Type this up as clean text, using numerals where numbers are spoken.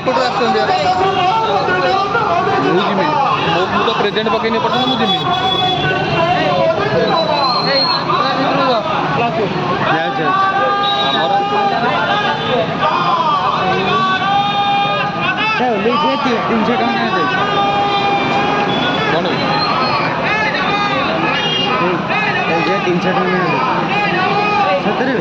ଏପଟୁ ଆସୁଛନ୍ତି ମୁଁ ଯିବି ମୁଁ ତ ପ୍ରେଜେଣ୍ଟ ପକେଇନି ପର୍ଯ୍ୟନ୍ତ ମୁଁ ଯିବି ଆମର କ'ଣ 300 ଟଙ୍କା ସତରେ